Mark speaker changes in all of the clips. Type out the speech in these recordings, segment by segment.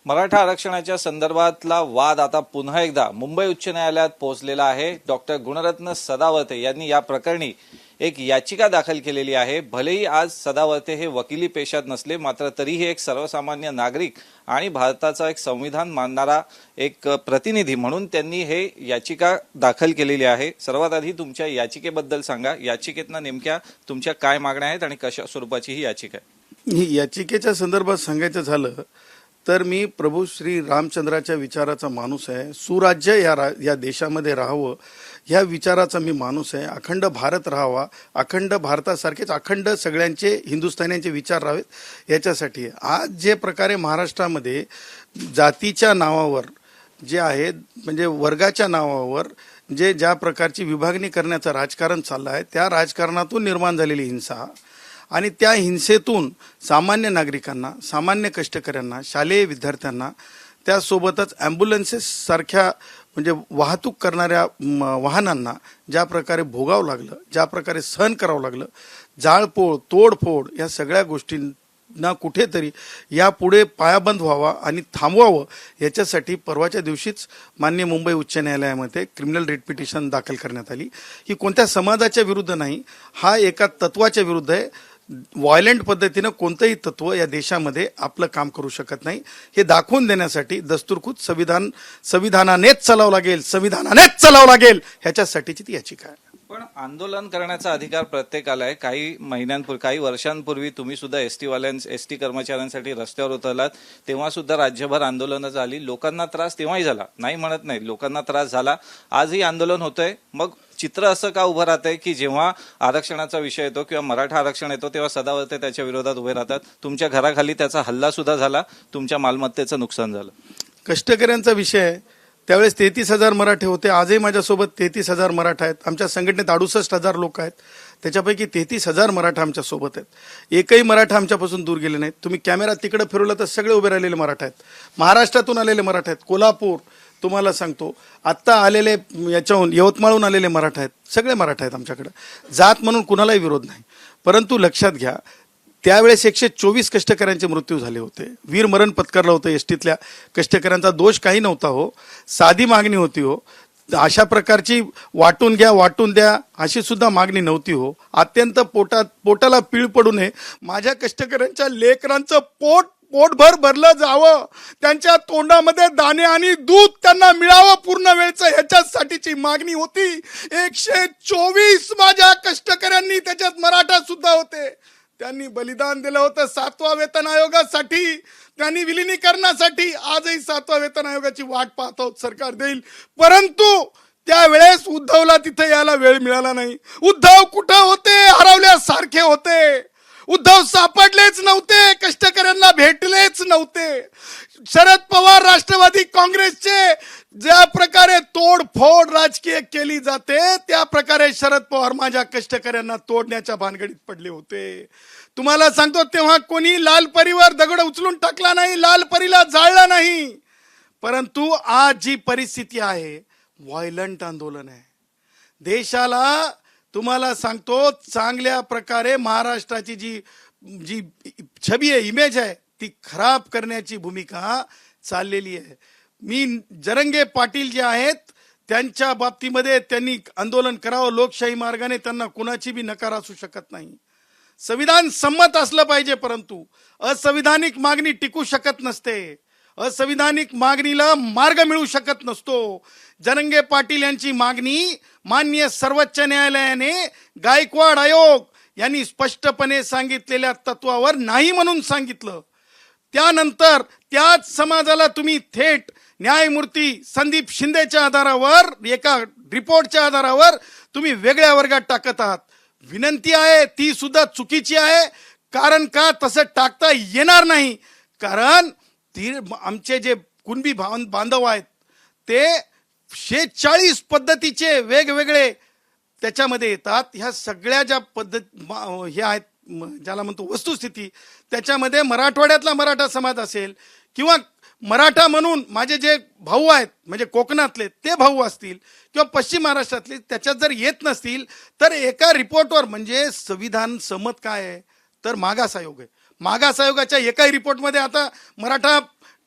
Speaker 1: मराठा आरक्षणाच्या संदर्भातला वाद आता पुन्हा एकदा मुंबई उच्च न्यायालयात पोहोचलेला आहे। डॉक्टर गुणरत्न सदावर्ते यांनी या प्रकरणी एक याचिका दाखल केलेली आहे। भलेही आज सदावर्ते हे वकिली पेशात नसले, मात्र तरीही एक सर्वसामान्य नागरिक आणि भारताचा एक संविधान मानणारा एक प्रतिनिधी म्हणून त्यांनी हे याचिका दाखल केलेली आहे। सर्वात आधी तुमच्या याचिकेबद्दल सांगा। याचिकेतनं नेमक्या तुमच्या काय मागण्या आहेत आणि कशा स्वरूपाची ही याचिका आहे?
Speaker 2: ही याचिकेच्या संदर्भात सांगायचं झालं तर मी प्रभू श्री रामचंद्राच्या विचाराचा माणूस आहे। सुराज्य या देशामध्ये राहावं ह्या विचाराचा मी माणूस आहे। अखंड भारत राहावा, अखंड भारतासारखेच अखंड सगळ्यांचे हिंदुस्थान्यांचे विचार राहावेत याच्यासाठी आज जे प्रकारे महाराष्ट्रामध्ये जातीच्या नावावर जे आहे म्हणजे वर्गाच्या नावावर ज्या प्रकारची विभागणी करण्याचं राजकारण चाललं आहे, त्या राजकारणातून निर्माण झालेली हिंसा आणि त्या हिंसेतून सामान्य नागरिकांना, सामान्य कष्टकऱ्यांना, शालेय विद्यार्थ्यांना, त्यासोबतच ॲम्ब्युलन्सेस सारख्या म्हणजे वाहतूक करणाऱ्या वाहनांना ज्या प्रकारे भोगावं लागलं, ज्या प्रकारे सहन करावं लागलं, जाळपोळ, तोडफोड या सगळ्या गोष्टींना कुठेतरी यापुढे पायाबंद व्हावा आणि थांबवावं याच्यासाठी परवाच्या दिवशीच माननीय मुंबई उच्च न्यायालयामध्ये क्रिमिनल रिट पिटिशन दाखल करण्यात आली। ही कोणत्या समाजाच्या विरुद्ध नाही, हा एका तत्वाच्या विरुद्ध आहे। व्हायलेंट पद्धतीनं कोणतंही तत्व या देशामध्ये आपलं काम करू शकत नाही हे दाखवून देण्यासाठी दस्तूरखुद संविधानानेच चालावं लागेल ह्याच्यासाठीची ती याचिका आहे।
Speaker 1: पण आंदोलन करण्याचा अधिकार प्रत्येकाला आहे। काही वर्षांपूर्वी तुम्ही सुद्धा एसटी कर्मचाऱ्यांसाठी रस्त्यावर उतरलात, तेव्हा सुद्धा राज्यभर आंदोलनं झाली, लोकांना त्रास तेव्हाही झाला, नाही म्हणत नाही, लोकांना त्रास झाला, आजही आंदोलन होतंय। मग चित्र असं का उभं राहतंय की जेव्हा आरक्षणाचा विषय येतो किंवा मराठा आरक्षण येतो तेव्हा सदावर्ते त्याच्या विरोधात उभे राहतात? तुमच्या घराखाली त्याचा हल्ला सुद्धा झाला, तुमच्या मालमत्तेचं नुकसान झालं।
Speaker 2: कष्टकऱ्यांचा विषय आहे, त्यावेळेस 33,000 मराठे होते, आजही माझ्यासोबत 33,000 मराठा आहेत। आमच्या संघटनेत 68,000 लोक आहेत, त्याच्यापैकी 33,000 मराठा आमच्या सोबत आहेत। एकही मराठा आमच्यापासून दूर गेले नाहीत। तुम्ही कॅमेरा तिकडे फिरवला तर सगळे उभे राहिलेले मराठा आहेत, महाराष्ट्रातून आलेले मराठा आहेत, कोल्हापूर तुम्हाला सांगतो आत्ता आलेले याच्याहून यवतमाळहून आलेले मराठा आहेत, सगळे मराठा आहेत आमच्याकडे। जात म्हणून कुणालाही विरोध नाही, परंतु लक्षात घ्या त्यावेळेस 124 कष्टकऱ्यांचे मृत्यू झाले होते, वीरमरण पत्करलं होतं एसटीतल्या कष्टकऱ्यांचा दोष काही नव्हता हो, साधी मागणी होती हो। अशा प्रकारची वाटून द्या अशी सुद्धा मागणी नव्हती हो। अत्यंत पोटाला पीळ पडू नये, माझ्या कष्टकऱ्यांच्या लेकरांचं पोटभर भरलं जावं, त्यांच्या तोंडामध्ये दाणे आणि दूध त्यांना मिळावं पूर्ण वेळचं, ह्याच्यासाठीची मागणी होती। 124 माझ्या कष्टकऱ्यांनी, त्याच्यात मराठा सुद्धा होते, त्यांनी बलिदान दिलं होतं 7व्या वेतन आयोगासाठी, त्यांनी विलिनीकरणासाठी। आजही 7व्या वेतन आयोगाची वाट पाहत आहोत, सरकार देईल, परंतु त्यावेळेस उद्धवला तिथे यायला वेळ मिळाला नाही। उद्धव कुठं होते? हरवल्यासारखे होते। उद्धव सापडलेच नव्हते, कष्टकऱ्यांना भेटलेच नव्हते। शरद पवार राष्ट्रवादी काँग्रेसचे ज्या प्रकारे तोडफोड राजकीय केली जाते, त्या प्रकारे शरद पवार माझ्या कष्टकऱ्यांना तोडण्याच्या भानगडीत पडले होते। तुम्हाला सांगतो तेव्हा कोणी लाल परीवर दगड उचलून टाकला नाही, लाल परीला जाळला नाही, परंतु आज जी परिस्थिती आहे व्हायलंट आंदोलन आहे। देशाला तुम्हाला सांगतो चांगल्या प्रकारे महाराष्ट्राची जी छबी आहे, इमेज आहे, ती खराब करण्याची भूमिका चाललेली आहे। मी जरंगे पाटील जे आहेत त्यांच्या बाबतीमध्ये त्यांनी आंदोलन करावं लोकशाही मार्गाने, त्यांना कुणाची बी नकार असू शकत नाही। संविधान संमत असलं पाहिजे, परंतु असंविधानिक मागणी टिकू शकत नसते, असंविधानिक मागणीला मार्ग मिळू शकत नसतो। जरंगे पाटील यांची मागणी माननीय सर्वोच्च न्यायालयाने, गायकवाड आयोग यांनी स्पष्टपणे सांगितलेल्या तत्वावर नाही म्हणून सांगितलं। त्यानंतर त्याच समाजाला तुम्ही थेट न्यायमूर्ती संदीप शिंदेच्या आधारावर, एका रिपोर्टच्या आधारावर तुम्ही वेगळ्या वर्गात टाकत आहात। विनंती आहे ती सुद्धा चुकीची आहे, कारण का तसं टाकता येणार नाही, कारण आमचे जे कुणबी बांधव आहेत ते 46 पद्धतीचे वेगवेगळे त्याच्यामध्ये येतात। ह्या सगळ्या ज्या हे आहेत ज्याला म्हणतो वस्तुस्थिती, त्याच्यामध्ये मराठवाड्यातला मराठा समाज असेल किंवा मराठा म्हणून माझे जे भाऊ आहेत म्हणजे कोकणातले ते भाऊ असतील किंवा पश्चिम महाराष्ट्रातले, त्याच्यात जर येत नसतील तर एका रिपोर्टवर, म्हणजे संविधान संमत काय आहे तर मागास आयोग आहे, मागास आयोगाच्या एकाही रिपोर्टमध्ये आता मराठा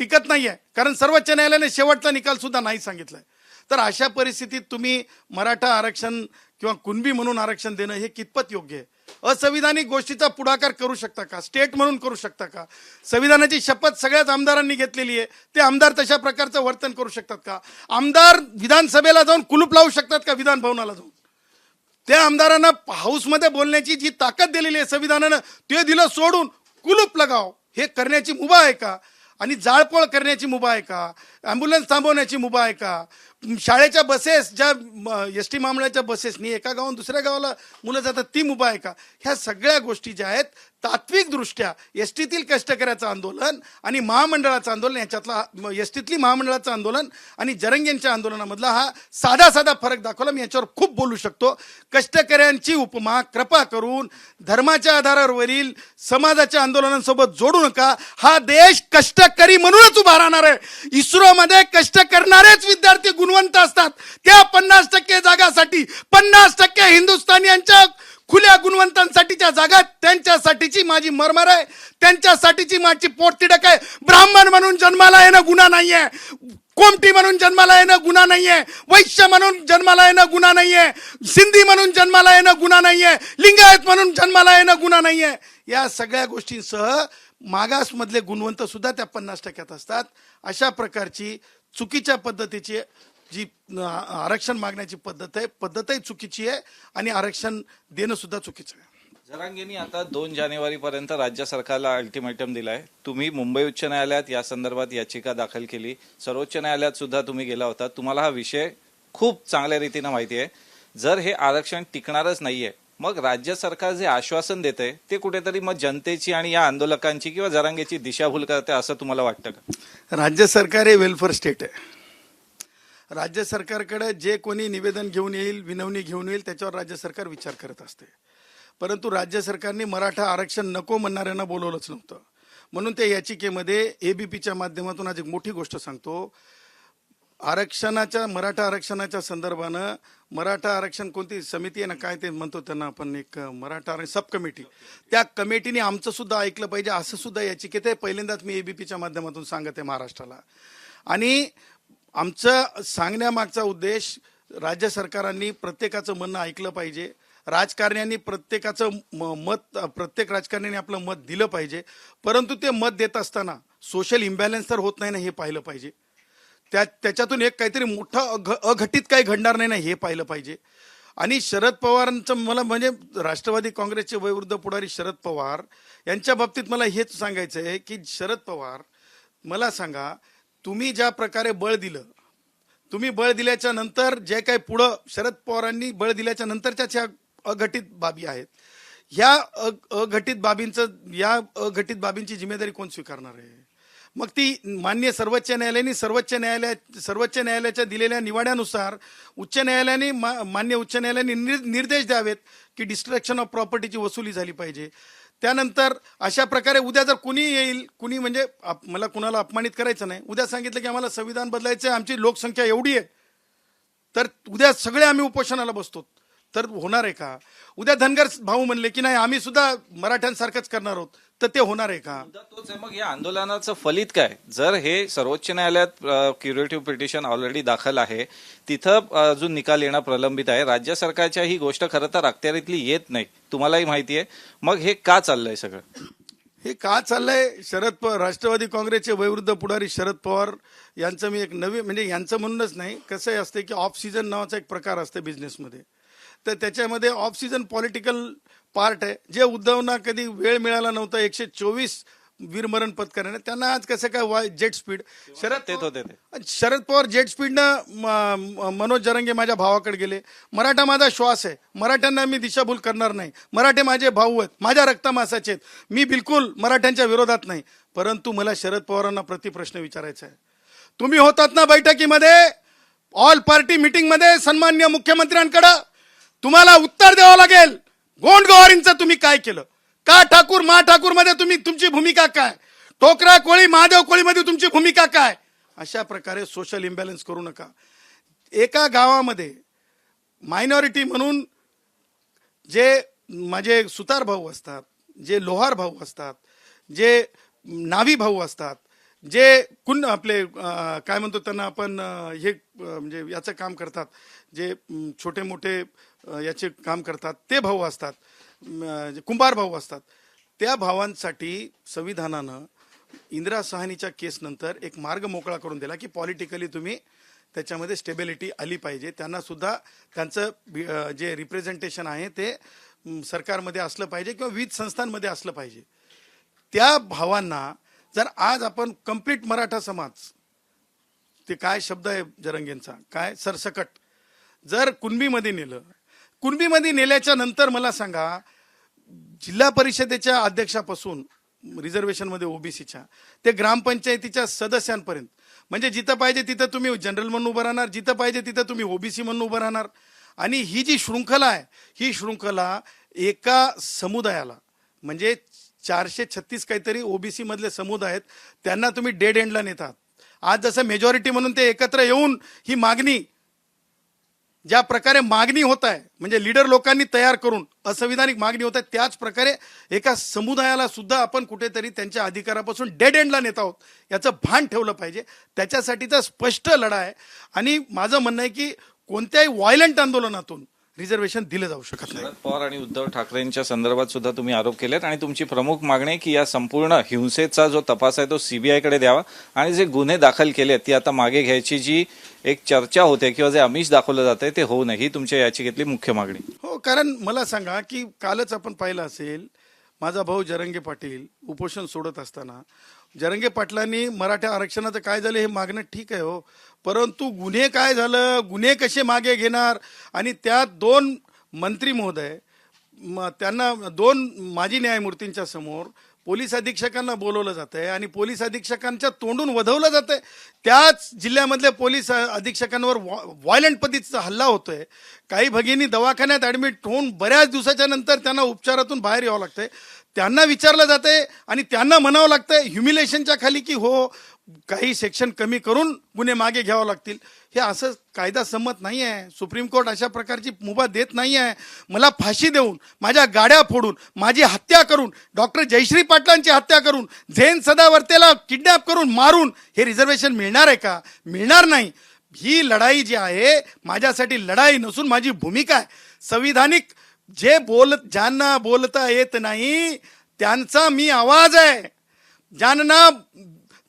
Speaker 2: टिकत नाहीये, कारण सर्वोच्च न्यायालयाने शेवटचा निकाल सुद्धा नाही सांगितलाय. तर अशा परिस्थितीत तुम्ही मराठा आरक्षण किंवा कुणबी म्हणून आरक्षण देणं हे कितपत योग्य आहे? असंविधानिक गोष्टीचा पुढाकार करू शकता का? स्टेट म्हणून करू शकता का? संविधानाची शपथ सगळ्याच आमदारांनी घेतलेली आहे, ते आमदार तशा प्रकारचं वर्तन करू शकतात का? आमदार विधानसभेला जाऊन कुलूप लावू शकतात का? विधान भवनाला जाऊन त्या आमदारांना हाऊसमध्ये बोलण्याची जी ताकद दिलेली आहे संविधानानं, ते दिलं सोडून कुलूप लगाव हे करण्याची मुभा आहे का? आणि जाळपोळ करण्याची मुभा आहे का? ॲम्ब्युलन्स थांबवण्याची मुभा आहे का? शाळेच्या बसेस ज्या एस टी महामंडळाच्या बसेसनी एका गावाहून दुसऱ्या गावाला मुलं जातात ती मुभा आहे का? ह्या सगळ्या गोष्टी ज्या आहेत तात्विकदृष्ट्या एस टीतील कष्टकऱ्याचं आंदोलन आणि महामंडळाचं आंदोलन याच्यातला एस टीतली महामंडळाचं आंदोलन आणि जरंगेंच्या आंदोलनामधला हा साधा फरक दाखवला. मी याच्यावर खूप बोलू शकतो. कष्टकऱ्यांची उपमा कृपा करून धर्माच्या आधारावरील समाजाच्या आंदोलनांसोबत जोडू नका. हा देश कष्टकरी म्हणूनच उभा राहणार आहे. इस्रोमध्ये कष्ट करणारेच विद्यार्थी गुणवंत असतात. त्या 50% जागासाठी 50% हिंदुस्थानियांच्या खुल्या गुणवंतांसाठीच्या जागा त्यांच्यासाठीची माझी मरमर आहे, त्यांच्यासाठीची माझी पोटतिडक आहे. ब्राह्मण म्हणून जन्माला येणं गुन्हा नाहीये, कोमटी म्हणून जन्माला येणं गुन्हा नाहीये, वैश्य म्हणून जन्माला येणं गुन्हा नाहीये, सिंधी म्हणून जन्माला येणं गुन्हा नाहीये, लिंगायत म्हणून जन्माला येणं गुन्हा नाहीये. या सगळ्या गोष्टींसह मागासमधले गुणवंत सुद्धा त्या 50% असतात. अशा प्रकारची चुकीच्या पद्धतीची जी आरक्षण मागण्याची पद्धतही चुकीची आहे आणि आरक्षण देणं सुद्धा चुकीचं आहे.
Speaker 1: जरांगेंनी आता 2 जानेवारीपर्यंत राज्य सरकारला अल्टिमेटम दिलाय. तुम्ही मुंबई उच्च न्यायालयात या संदर्भात याचिका दाखल केली, सर्वोच्च न्यायालयात सुद्धा तुम्ही गेला होता. तुम्हाला हा विषय खूप चांगल्या रीतीने माहिती आहे. जर हे आरक्षण टिकणारच नाहीये, मग राज्य सरकार जे आश्वासन देते ते कुठेतरी मग जनतेची आणि या आंदोलकांची किंवा जरांगेची दिशाभूल करते असं तुम्हाला वाटतं का?
Speaker 2: राज्य सरकार हे वेलफेअर स्टेट आहे. राज्य सरकारकडे जे कोणी निवेदन घेऊन येईल, विनवणी घेऊन येईल, त्याच्यावर राज्य सरकार विचार करत असते. परंतु राज्य सरकारने मराठा आरक्षण नको म्हणणाऱ्यांना बोलवलंच नव्हतं. म्हणून त्या याचिकेमध्ये एबीपीच्या माध्यमातून आज एक मोठी गोष्ट सांगतो. मराठा आरक्षणाच्या संदर्भानं मराठा आरक्षण कोणती समिती आहे ना, काय ते म्हणतो त्यांना आपण, एक मराठा आरक्षण सब कमिटी, त्या कमिटीने आमचं सुद्धा ऐकलं पाहिजे असं सुद्धा याचिकेत आहे. पहिल्यांदाच मी एबीपीच्या माध्यमातून सांगत आहे महाराष्ट्राला. आणि आमचं सांगण्यामागचा उद्देश, राज्य सरकारांनी प्रत्येकाचं म्हणणं ऐकलं पाहिजे. राजकारण्यांनी प्रत्येकाचं मत, प्रत्येक राजकारण्याने आपलं मत दिलं पाहिजे. परंतु ते मत देत असताना सोशल इम्बॅलन्स तर होत नाही ना, हे पाहिलं पाहिजे. त्याच्यातून एक काहीतरी मोठं अघटित काही घडणार नाही ना, हे पाहिलं पाहिजे. आणि शरद पवारांचं मला म्हणजे राष्ट्रवादी काँग्रेसचे वयोवृद्ध पुढारी शरद पवार यांच्या बाबतीत मला हेच सांगायचं आहे की शरद पवार, मला सांगा, तुम्ही ज्या प्रकारे बळ दिलं, तुम्ही बळ दिल्याच्या नंतर जे काही पुढं शरद पवारांनी बळ दिल्याच्या नंतरच्या ज्या अघटित बाबी आहेत, ह्या अघटित बाबींची जिम्मेदारी कोण स्वीकारणार आहे? मग ती मान्य सर्वोच्च न्यायालयाच्या दिलेल्या निवाड्यानुसार उच्च न्यायालयाने मान्य उच्च न्यायालयाने निर्देश द्यावेत की डिस्ट्रक्शन ऑफ प्रॉपर्टीची वसुली झाली पाहिजे. त्यानंतर अशा प्रकारे उद्या जर कुणी येईल, कुणी म्हणजे मला कुणाला अपमानित करायचं नाही, उद्या सांगितलं की आम्हाला संविधान बदलायचं आहे, आमची लोकसंख्या एवढी आहे, तर उद्या सगळे आम्ही उपोषणाला बसतो, तर होणार आहे का? उद्या धनगर भाऊ म्हणले की नाही आम्ही सुद्धा मराठ्यांसारखंच करणार आहोत, तर ते होणार आहे का?
Speaker 1: तोच आहे. मग या आंदोलनाचं फलित काय? जर हे सर्वोच्च न्यायालयात क्युरेटिव्ह पिटिशन ऑलरेडी दाखल आहे, तिथं अजून निकाल येणं प्रलंबित आहे. राज्य सरकारच्या ही गोष्ट खरं तर अखत्यारीतली येत नाही, तुम्हालाही माहिती आहे. मग हे का चाललंय सगळं?
Speaker 2: हे का चाललंय? राष्ट्रवादी काँग्रेसचे वयोवृद्ध पुढारी शरद पवार यांचं मी एक नवीन, म्हणजे यांचं म्हणूनच नाही, कसं असते की ऑफ सीझन नावाचा एक प्रकार असते बिझनेसमध्ये, तर त्याच्यामध्ये ऑफ सीझन पॉलिटिकल पार्ट आहे. जे उद्धवना कधी वेळ मिळाला नव्हता 124 वीरमरण पत्करण्याने, त्यांना आज कसं काय jet speed, Sharad Pawar jet स्पीडनं मनोज जरंगे माझ्या भावाकडे गेले. मराठा माझा श्वास आहे, मराठ्यांना मी दिशाभूल करणार नाही, मराठे माझे भाऊ आहेत, माझ्या रक्तमासाचे आहेत, मी बिलकुल मराठ्यांच्या विरोधात नाही. परंतु मला शरद पवारांना प्रतिप्रश्न विचारायचा आहे. तुम्ही होतात ना बैठकीमध्ये, ऑल पार्टी मीटिंगमध्ये सन्मान्य मुख्यमंत्र्यांकडे, तुम्हाला उत्तर द्यावं लागेल गोंडगोवारींचं तुम्ही काय केलं, का ठाकूर ठाकूर मध्ये तुमची भूमिका काय, टोकरा कोळी महादेव कोळीमध्ये तुमची भूमिका काय. अशा प्रकारे सोशल इम्बॅलन्स करू नका. एका गावामध्ये मायनॉरिटी म्हणून जे माझे सुतार भाऊ असतात, जे लोहार भाऊ असतात, जे नावी भाऊ असतात, जे आपले काय म्हणतो त्यांना आपण हे म्हणजे याचं काम करतात, जे छोटे मोठे याचे काम करतात ते भाऊ असतात, जे कुंभार भाऊ असतात, त्या भावांसाठी संविधानानं इंदिरा सहानीच्या केसनंतर एक मार्ग मोकळा करून दिला की पॉलिटिकली तुम्ही त्याच्यामध्ये स्टेबिलिटी आली पाहिजे. त्यांना सुद्धा त्यांचं जे रिप्रेझेंटेशन आहे ते सरकारमध्ये असलं पाहिजे किंवा विविध संस्थांमध्ये असलं पाहिजे. त्या भावांना जर आज आपण कंप्लीट मराठा समाज, ते काय शब्द आहे जरंगेंचा, काय सरसकट जर कुणबीमध्ये नेलं, कुणबीमध्ये नेल्याच्या नंतर मला सांगा, जिल्हा परिषदेच्या अध्यक्षापासून रिझर्वेशनमध्ये ओबीसीच्या ते ग्रामपंचायतीच्या सदस्यांपर्यंत, म्हणजे जिथं पाहिजे तिथं तुम्ही जनरल म्हणून उभं राहणार, जिथं पाहिजे तिथं तुम्ही ओबीसी म्हणून उभं राहणार. आणि ही जी शृंखला आहे, ही शृंखला एका समुदायाला, म्हणजे 436 काहीतरी ओबीसी मधले समुदाय आहेत, त्यांना तुम्ही डेड एंडला नेतात. आज जसं मेजॉरिटी म्हणून ते एकत्र येऊन ही मागणी, ज्या प्रकारे मागणी होत आहे, म्हणजे लीडर लोकांनी तयार करून असंविधानिक मागणी होत आहे, त्याच प्रकारे एका समुदायाला सुद्धा आपण कुठेतरी त्यांच्या अधिकारापासून डेड एंडला नेत आहोत, याचं भान ठेवलं पाहिजे. त्याच्यासाठीचा स्पष्ट लढा आहे. आणि माझं म्हणणं आहे की कोणत्याही व्हायलंट आंदोलनातून रिझर्वेशन दिलं जाऊ शकत नाही.
Speaker 1: शरद पवार आणि उद्धव ठाकरेंच्या संदर्भात सुद्धा तुम्ही आरोप केलेत आणि तुमची प्रमुख मागणी आहे की या संपूर्ण हिंसेचा जो तपास आहे तो सीबीआयकडे द्यावा आणि जे गुन्हे दाखल केले ती आता मागे घ्यायची जी एक चर्चा होते किंवा जे आमिष दाखवलं जाते ते होऊ नये, ही तुमच्या याचिकेतली मुख्य मागणी.
Speaker 2: हो, कारण मला सांगा की कालच आपण पाहिलं असेल, माझा भाऊ जरंगे पाटील उपोषण सोडत असताना जरंगे पाटलांनी मराठा आरक्षणाचं काय झालं हे मागणं ठीक आहे हो, परंतु गुन्हे काय झालं, गुन्हे कसे मागे घेणार. आणि त्यात 2 मंत्री महोदय, त्यांना 2 माजी न्यायमूर्तींच्या समोर पोलीस अधीक्षकांना बोलवलं जातंय आणि पोलीस अधीक्षकांच्या तोंडून वधवलं जातंय. त्याच जिल्ह्यामधल्या पोलीस अधीक्षकांवर व्हायलंट पद्धतीचा हल्ला होतोय. काही भगिनी दवाखान्यात ऍडमिट होऊन बऱ्याच दिवसाच्या नंतर त्यांना उपचारातून बाहेर यावं लागतंय. त्यांना विचारलं जातंय आणि त्यांना म्हणावं लागतंय ह्युमिलेशनच्या खाली की हो काही सेक्शन कमी करून गुन्हे मागे घ्यावं लागतील. हे असं कायदा संमत नाही आहे. सुप्रीम कोर्ट अशा प्रकारची मुभा देत नाही आहे. मला फाशी देऊन, माझ्या गाड्या फोडून, माझी हत्या करून, डॉक्टर जयश्री पाटलांची हत्या करून, झेन सदावर्तेला किडनॅप करून मारून हे रिझर्वेशन मिळणार आहे का? मिळणार नाही. ही लढाई जी आहे माझ्यासाठी लढाई नसून माझी भूमिका आहे. संविधानिक ज्यांना बोलता येत नाही त्यांचा मी आवाज आहे. ज्यांना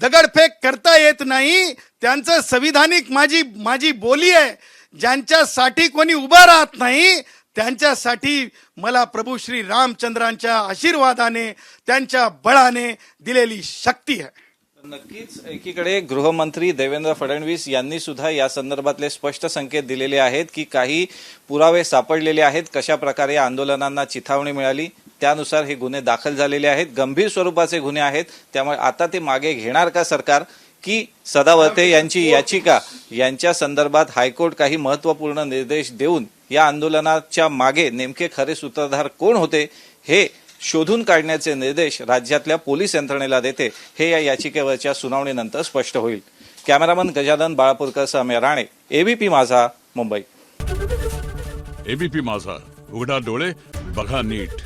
Speaker 2: दगडफेक करता येत नाही त्यांचं संविधानिक माझी बोली आहे. ज्यांच्यासाठी कोणी उभं राहत नाही त्यांच्यासाठी मला प्रभू श्री रामचंद्रांच्या आशीर्वादाने, त्यांच्या बळाने दिलेली शक्ती आहे.
Speaker 1: नक्कीच एकीकडे गृहमंत्री देवेंद्र फडणवीस यांनी सुद्धा या संदर्भातले स्पष्ट संकेत दिलेले आहेत की काही पुरावे सापडलेले आहेत, कशा प्रकारे या आंदोलनांना चिथावणी मिळाली त्यानुसार हे गुन्हे दाखल झालेले आहेत, गंभीर स्वरूपाचे गुन्हे आहेत. त्यामुळे आता ते मागे घेणार का सरकार, की सदावर्ते यांची याचिका यांच्या संदर्भात हायकोर्ट काही महत्त्वपूर्ण निर्देश देऊन या आंदोलनाच्या मागे नेमके खरे सूत्रधार कोण होते हे शोधून काढण्याचे निर्देश राज्यातल्या पोलीस यंत्रणेला देते, हे या याचिकेवरच्या सुनावणीनंतर स्पष्ट होईल. कॅमेरामन गजानन बाळापूरकर सौम्य राणे, एबीपी माझा, मुंबई.
Speaker 3: एबीपी माझा, उघडा डोळे बघा नीट.